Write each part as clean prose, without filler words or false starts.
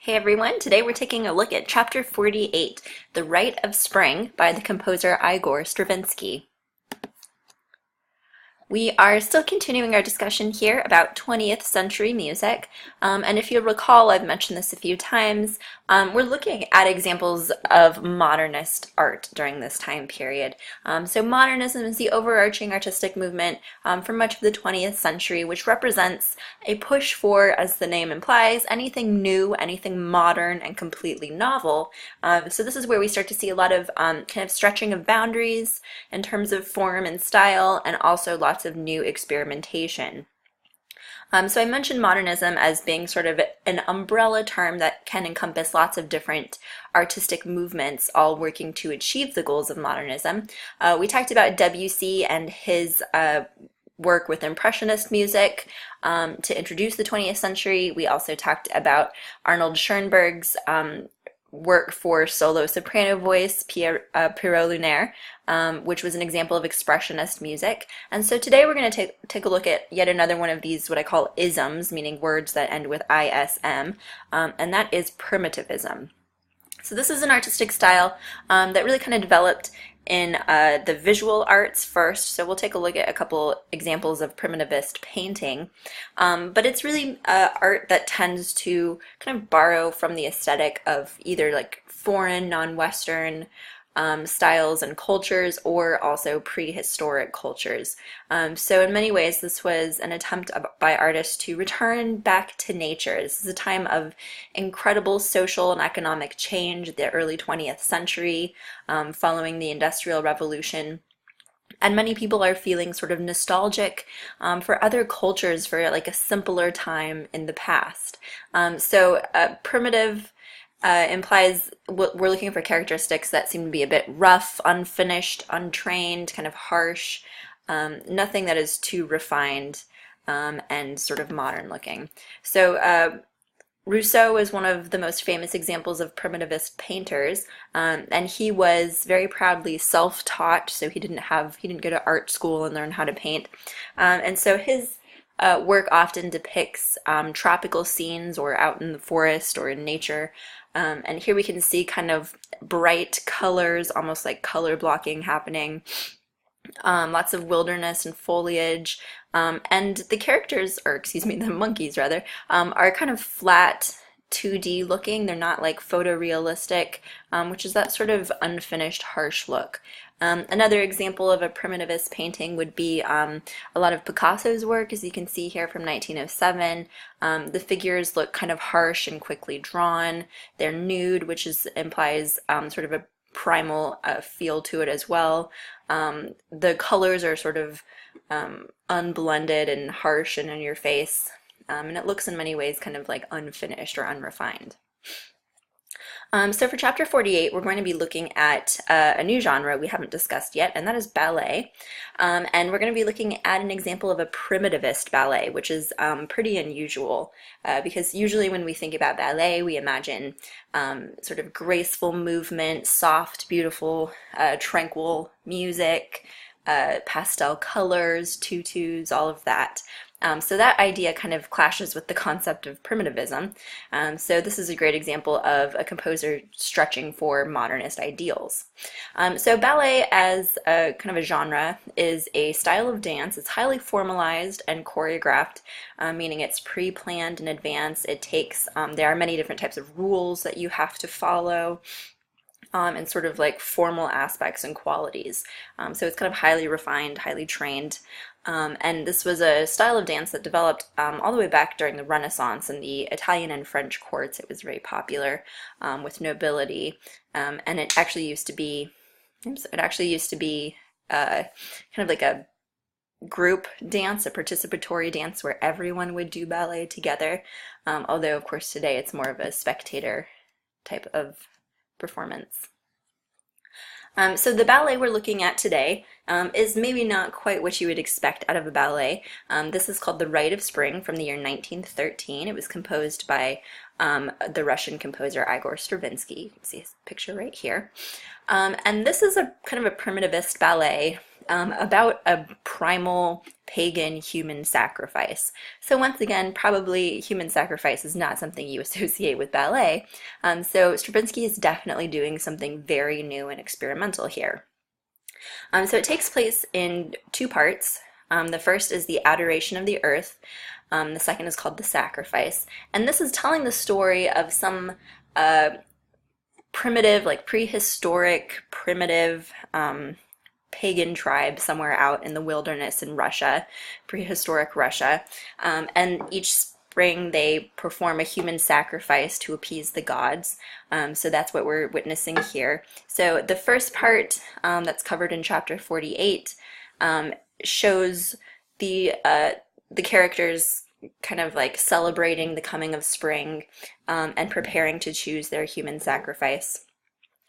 Hey everyone, today we're taking a look at Chapter 48, The Rite of Spring by the composer Igor Stravinsky. We are still continuing our discussion here about 20th century music, and if you recall, I've mentioned this a few times, we're looking at examples of modernist art during this time period. So modernism is the overarching artistic movement for much of the 20th century, which represents a push for, as the name implies, anything new, anything modern, and completely novel. So this is where we start to see a lot of kind of stretching of boundaries in terms of form and style, and also lots of new experimentation. So I mentioned modernism as being sort of an umbrella term that can encompass lots of different artistic movements, all working to achieve the goals of modernism. We talked about Debussy and his work with Impressionist music to introduce the 20th century. We also talked about Arnold Schoenberg's work for solo soprano voice, Pierrot Lunaire, which was an example of expressionist music. And so today we're going to take a look at yet another one of these, what I call isms, meaning words that end with ISM, and that is primitivism. So this is an artistic style that really kind of developed in the visual arts first. So we'll take a look at a couple examples of primitivist painting. But it's really art that tends to kind of borrow from the aesthetic of either like foreign, non-Western styles and cultures, or also prehistoric cultures. So in many ways, this was an attempt by artists to return back to nature. This is a time of incredible social and economic change, the early 20th century, following the Industrial Revolution. And many people are feeling sort of nostalgic for other cultures, for like a simpler time in the past. Primitive implies we're looking for characteristics that seem to be a bit rough, unfinished, untrained, kind of harsh, nothing that is too refined and sort of modern looking. So Rousseau is one of the most famous examples of primitivist painters, and he was very proudly self-taught, so he didn't go to art school and learn how to paint. And so his work often depicts tropical scenes or out in the forest or in nature. And here we can see kind of bright colors, almost like color blocking happening. Lots of wilderness and foliage. And the characters, or excuse me, the monkeys rather, are kind of flat 2D looking. They're not like photorealistic, which is that sort of unfinished, harsh look. Another example of a primitivist painting would be a lot of Picasso's work, as you can see here from 1907. The figures look kind of harsh and quickly drawn. They're nude, which implies sort of a primal feel to it as well. The colors are sort of unblended and harsh and in your face, and it looks in many ways kind of like unfinished or unrefined. So for Chapter 48, we're going to be looking at a new genre we haven't discussed yet, and that is ballet. And we're going to be looking at an example of a primitivist ballet, which is pretty unusual, because usually when we think about ballet, we imagine sort of graceful movement, soft, beautiful, tranquil music, pastel colors, tutus, all of that. So that idea kind of clashes with the concept of primitivism. So this is a great example of a composer stretching for modernist ideals. So ballet as a kind of a genre is a style of dance. It's highly formalized and choreographed, meaning it's pre-planned in advance. There are many different types of rules that you have to follow. And sort of like formal aspects and qualities. So it's kind of highly refined, highly trained. And this was a style of dance that developed all the way back during the Renaissance in the Italian and French courts. It was very popular with nobility, and it actually used to be kind of like a group dance, a participatory dance where everyone would do ballet together. Although, of course, today it's more of a spectator type of performance. So the ballet we're looking at today is maybe not quite what you would expect out of a ballet. This is called the Rite of Spring from the year 1913. It was composed by the Russian composer Igor Stravinsky. You can see his picture right here. And this is a kind of a primitivist ballet about a primal pagan human sacrifice. So once again, probably human sacrifice is not something you associate with ballet. So Stravinsky is definitely doing something very new and experimental here. So it takes place in two parts. The first is the adoration of the earth. The second is called the sacrifice. And this is telling the story of some primitive, like prehistoric, primitive pagan tribe somewhere out in the wilderness in Russia, prehistoric Russia. And each spring they perform a human sacrifice to appease the gods. So that's what we're witnessing here. So the first part that's covered in chapter 48 shows the characters kind of like celebrating the coming of spring and preparing to choose their human sacrifice.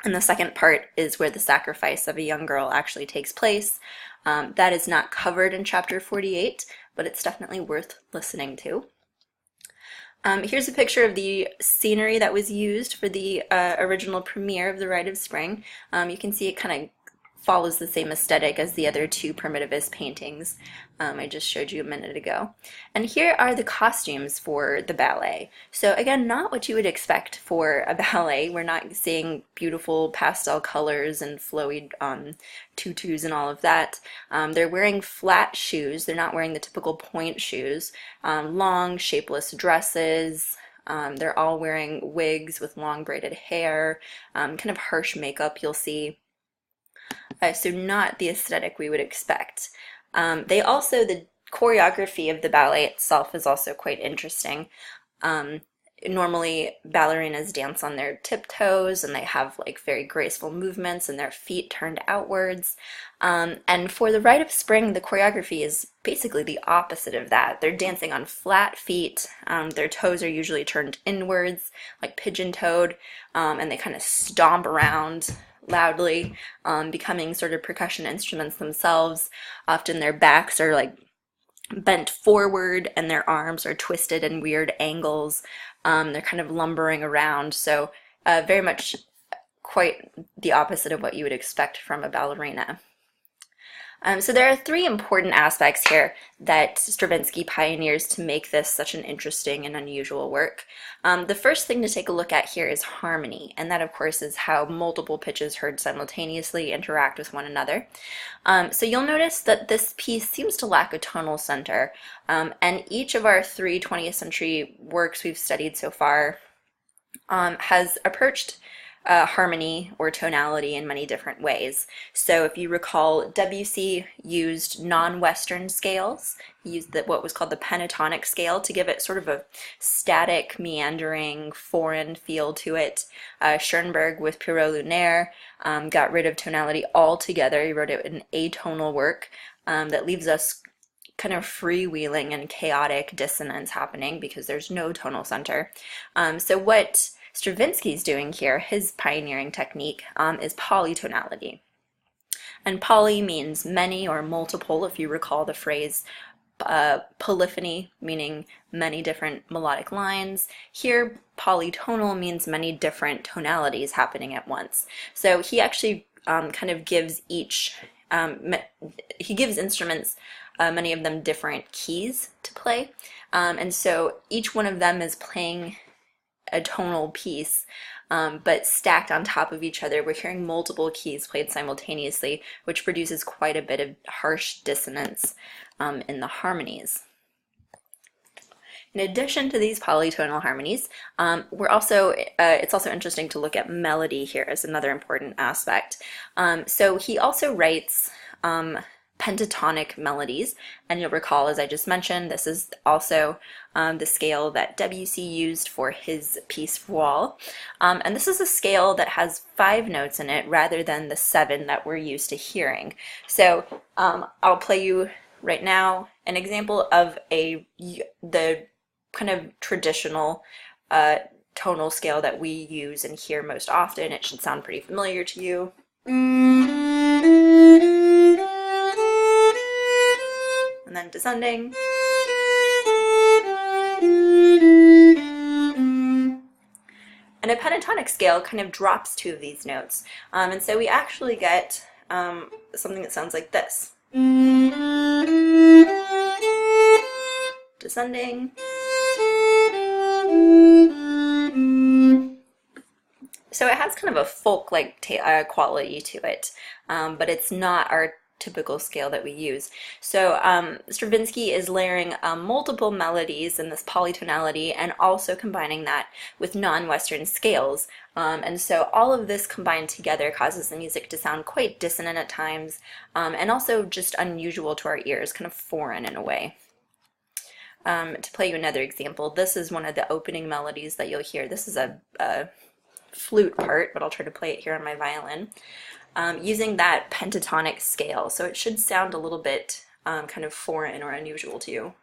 And the second part is where the sacrifice of a young girl actually takes place. That is not covered in chapter 48, but it's definitely worth listening to. Here's a picture of the scenery that was used for the original premiere of the Rite of Spring. You can see it kind of follows the same aesthetic as the other two primitivist paintings I just showed you a minute ago. And here are the costumes for the ballet. So again, not what you would expect for a ballet. We're not seeing beautiful pastel colors and flowy tutus and all of that. They're wearing flat shoes. They're not wearing the typical point shoes. Long, shapeless dresses. They're all wearing wigs with long braided hair, kind of harsh makeup you'll see. So not the aesthetic we would expect. The choreography of the ballet itself is also quite interesting. Normally ballerinas dance on their tiptoes and they have like very graceful movements and their feet turned outwards. And for the Rite of Spring, the choreography is basically the opposite of that. They're dancing on flat feet. Their toes are usually turned inwards, like pigeon-toed, and they kind of stomp around loudly, becoming sort of percussion instruments themselves. Often their backs are like bent forward and their arms are twisted in weird angles. They're kind of lumbering around, so very much quite the opposite of what you would expect from a ballerina. So there are three important aspects here that Stravinsky pioneers to make this such an interesting and unusual work. The first thing to take a look at here is harmony, and that of course is how multiple pitches heard simultaneously interact with one another. So you'll notice that this piece seems to lack a tonal center, and each of our three 20th century works we've studied so far has approached harmony or tonality in many different ways. So if you recall, Debussy used non-Western scales. He used what was called the pentatonic scale to give it sort of a static, meandering, foreign feel to it. Schoenberg with Pierrot Lunaire got rid of tonality altogether. He wrote it in atonal work that leaves us kind of freewheeling and chaotic dissonance happening because there's no tonal center. So what Stravinsky's doing here, his pioneering technique, is polytonality. And poly means many or multiple, if you recall the phrase polyphony, meaning many different melodic lines. Here, polytonal means many different tonalities happening at once. So he actually kind of gives he gives instruments, many of them different keys to play. And so each one of them is playing a tonal piece, but stacked on top of each other. We're hearing multiple keys played simultaneously, which produces quite a bit of harsh dissonance in the harmonies. In addition to these polytonal harmonies, it's also interesting to look at melody here as another important aspect. So he also writes pentatonic melodies, and you'll recall, as I just mentioned, this is also the scale that Debussy used for his piece Voile, and this is a scale that has 5 notes in it rather than the 7 that we're used to hearing. So I'll play you right now an example of the kind of traditional tonal scale that we use and hear most often. It should sound pretty familiar to you. And then descending. And a pentatonic scale kind of drops 2 of these notes. And so we actually get something that sounds like this. Descending. So it has kind of a folk-like quality to it, but it's not our typical scale that we use. So Stravinsky is layering multiple melodies in this polytonality and also combining that with non-Western scales. And so all of this combined together causes the music to sound quite dissonant at times, and also just unusual to our ears, kind of foreign in a way. To play you another example, this is one of the opening melodies that you'll hear. This is a flute part, but I'll try to play it here on my violin, using that pentatonic scale. So it should sound a little bit kind of foreign or unusual to you.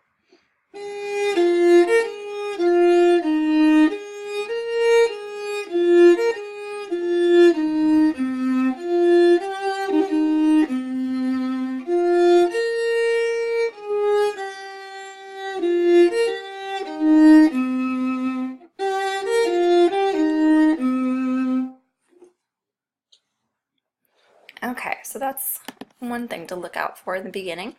Okay, so that's one thing to look out for in the beginning.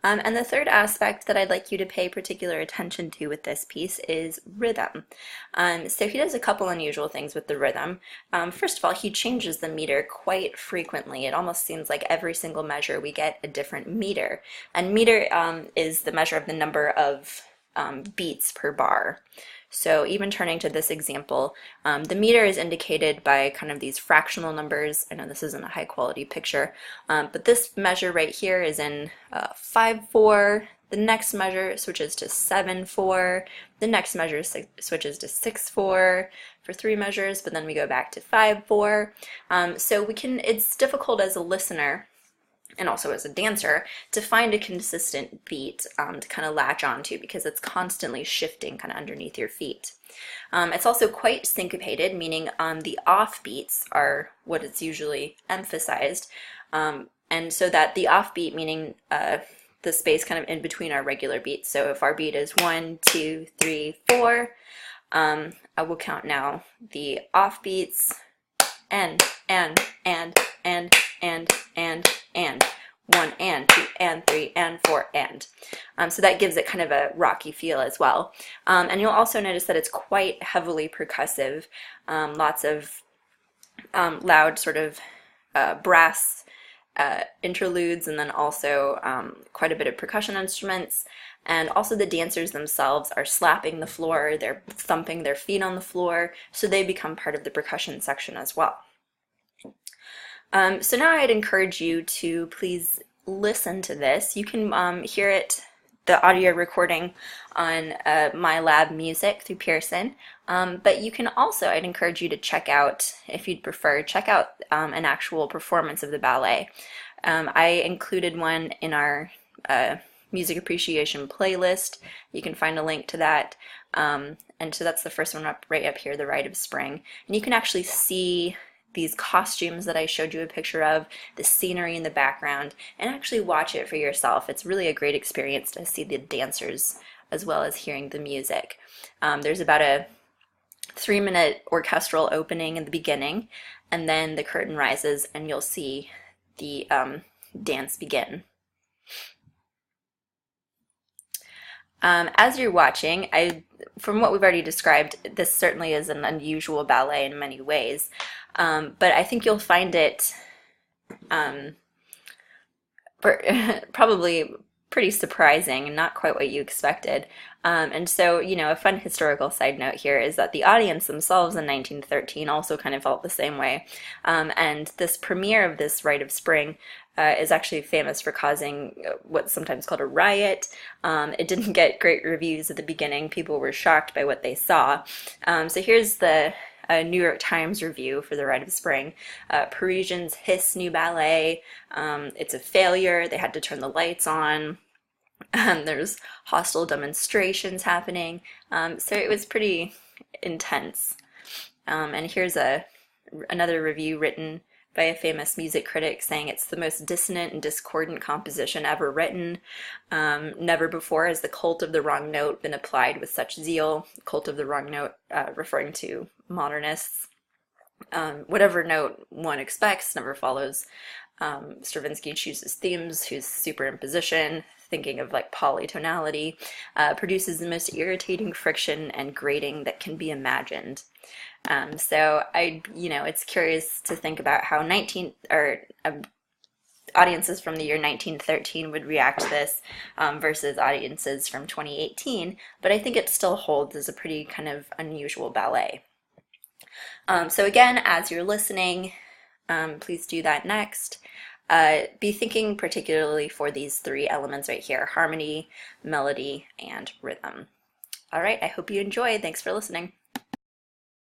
And the third aspect that I'd like you to pay particular attention to with this piece is rhythm. So he does a couple unusual things with the rhythm. First of all, he changes the meter quite frequently. It almost seems like every single measure we get a different meter. And meter is the measure of the number of beats per bar. So even turning to this example, the meter is indicated by kind of these fractional numbers. I know this isn't a high quality picture, but this measure right here is in 5/4. The next measure switches to 7/4. The next measure switches to 6/4 for 3 measures, but then we go back to 5/4. So it's difficult as a listener and also as a dancer, to find a consistent beat to kind of latch onto, because it's constantly shifting kind of underneath your feet. It's also quite syncopated, meaning the off beats are what is usually emphasized, and so that the off beat, meaning the space kind of in between our regular beats. So if our beat is 1, 2, 3, 4, I will count now the off beats, and 1 and 2 and 3 and 4 and. So that gives it kind of a rocky feel as well. And you'll also notice that it's quite heavily percussive, lots of loud sort of brass interludes, and then also quite a bit of percussion instruments. And also the dancers themselves are slapping the floor, they're thumping their feet on the floor, so they become part of the percussion section as well. So now I'd encourage you to please listen to this. You can hear it, the audio recording, on My Lab Music through Pearson, but you can also, I'd encourage you to check out, if you'd prefer, check out an actual performance of the ballet. I included one in our music appreciation playlist. You can find a link to that. And so that's the first one right up here, the Rite of Spring. And you can actually see these costumes that I showed you a picture of, the scenery in the background, and actually watch it for yourself. It's really a great experience to see the dancers as well as hearing the music. There's about a 3-minute orchestral opening in the beginning, and then the curtain rises and you'll see the dance begin. As you're watching, from what we've already described, this certainly is an unusual ballet in many ways, but I think you'll find it probably pretty surprising and not quite what you expected. And so, a fun historical side note here is that the audience themselves in 1913 also kind of felt the same way. And this premiere of this Rite of Spring is actually famous for causing what's sometimes called a riot. It didn't get great reviews at the beginning. People were shocked by what they saw. So here's the New York Times review for the Rite of Spring. Parisians hiss new ballet. It's a failure. They had to turn the lights on. There's hostile demonstrations happening. So it was pretty intense. And here's another review written by a famous music critic saying it's the most dissonant and discordant composition ever written. Never before has the cult of the wrong note been applied with such zeal. Cult of the wrong note referring to modernists. Whatever note one expects never follows. Stravinsky chooses themes whose superimposition, thinking of like polytonality, produces the most irritating friction and grating that can be imagined. So it's curious to think about how audiences from the year 1913 would react to this versus audiences from 2018, but I think it still holds as a pretty kind of unusual ballet. So again, as you're listening, please do that next. Be thinking particularly for these three elements right here: harmony, melody, and rhythm. All right, I hope you enjoy. Thanks for listening.